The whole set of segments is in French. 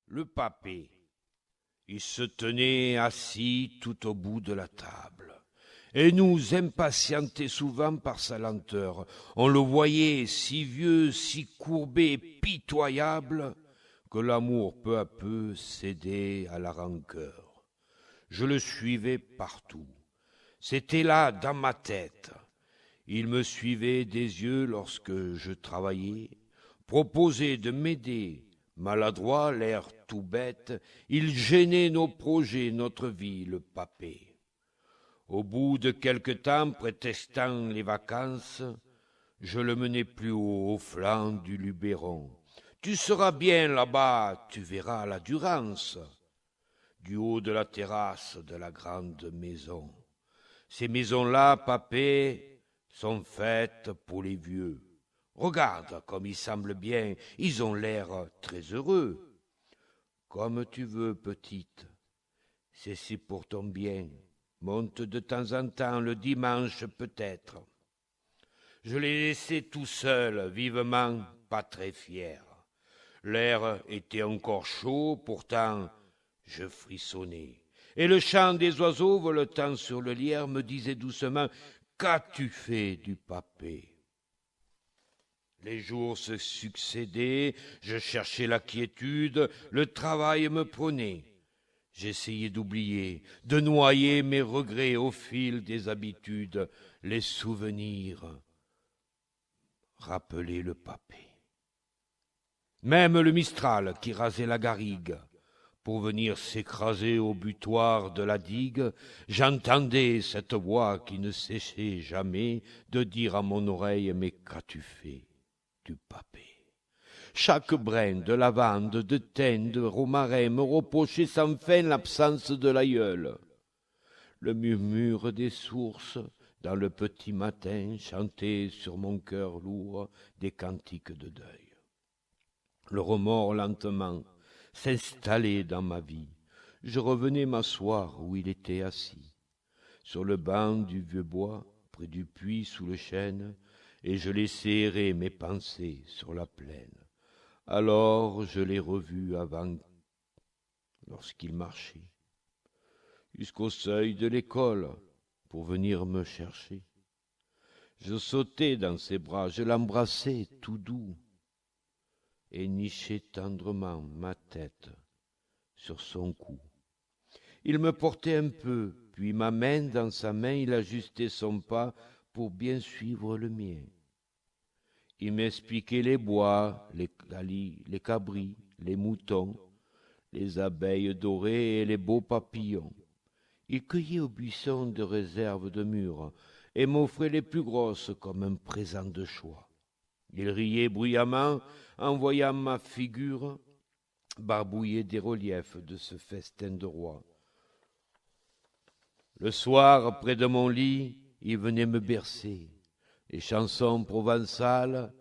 Le papé, il se tenait assis tout au bout de la table, et nous impatientait souvent par sa lenteur. On le voyait si vieux, si courbé, pitoyable, que l'amour peu à peu cédait à la rancœur. Je le suivais partout. C'était là, dans ma tête. Il me suivait des yeux lorsque je travaillais, proposait de m'aider. Maladroit, l'air tout bête, il gênait nos projets, notre vie, le papé. Au bout de quelque temps, prétextant les vacances, je le menais plus haut, au flanc du Luberon. Tu seras bien là-bas, tu verras la Durance, du haut de la terrasse de la grande maison. Ces maisons-là, papé, sont faites pour les vieux. Regarde comme ils semblent bien, ils ont l'air très heureux. Comme tu veux, petite, c'est si pour ton bien. Monte de temps en temps, le dimanche peut-être. Je l'ai laissé tout seul, vivement, pas très fier. L'air était encore chaud, pourtant je frissonnais. Et le chant des oiseaux voletant sur le lierre me disait doucement « Qu'as-tu fait du papé ?» Les jours se succédaient, je cherchais la quiétude, le travail me prenait. J'essayais d'oublier, de noyer mes regrets au fil des habitudes, les souvenirs rappelaient le papé. Même le Mistral qui rasait la garrigue, pour venir s'écraser au butoir de la digue, j'entendais cette voix qui ne cessait jamais de dire à mon oreille « Mais qu'as-tu fait du papé ?» Chaque brin de lavande, de thym, de romarin me reprochait sans fin l'absence de l'aïeul. Le murmure des sources, dans le petit matin, chantait sur mon cœur lourd des cantiques de deuil. Le remords lentement s'installait dans ma vie. Je revenais m'asseoir où il était assis, sur le banc du vieux bois, près du puits sous le chêne, et je laissais errer mes pensées sur la plaine. Alors je l'ai revu avant, lorsqu'il marchait, jusqu'au seuil de l'école, pour venir me chercher. Je sautais dans ses bras, je l'embrassais tout doux, et nichais tendrement ma tête sur son cou. Il me portait un peu, puis ma main dans sa main, il ajustait son pas pour bien suivre le mien. Il m'expliquait les bois, les calis, les cabris, les moutons, les abeilles dorées et les beaux papillons. Il cueillait au buisson de réserve de mûres et m'offrait les plus grosses comme un présent de choix. Il riait bruyamment en voyant ma figure barbouiller des reliefs de ce festin de roi. Le soir, près de mon lit, il venait me bercer. Les chansons provençales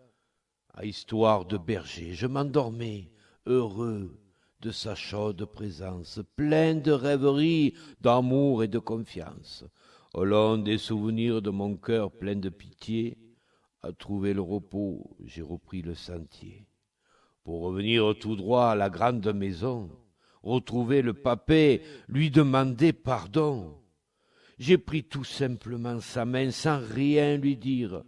à histoire de berger. Je m'endormais, heureux de sa chaude présence, plein de rêveries, d'amour et de confiance. Au long des souvenirs de mon cœur plein de pitié, à trouver le repos, j'ai repris le sentier. Pour revenir tout droit à la grande maison, retrouver le papé, lui demander pardon. J'ai pris tout simplement sa main sans rien lui dire.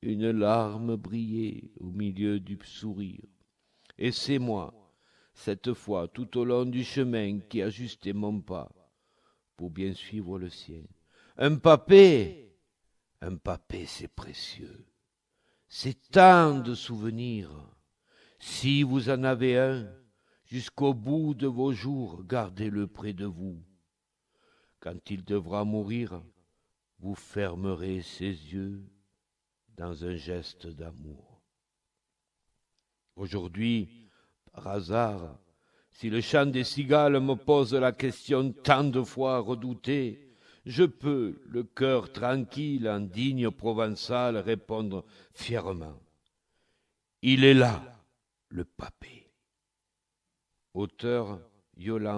Une larme brillait au milieu du sourire. Et c'est moi, cette fois, tout au long du chemin, qui ajustais mon pas pour bien suivre le sien. Un papé, c'est précieux. C'est tant de souvenirs. Si vous en avez un, jusqu'au bout de vos jours, gardez-le près de vous. Quand il devra mourir, vous fermerez ses yeux dans un geste d'amour. Aujourd'hui, par hasard, si le chant des cigales me pose la question tant de fois redoutée, je peux, le cœur tranquille, en digne provençal, répondre fièrement. Il est là, le papé. Auteur Yolande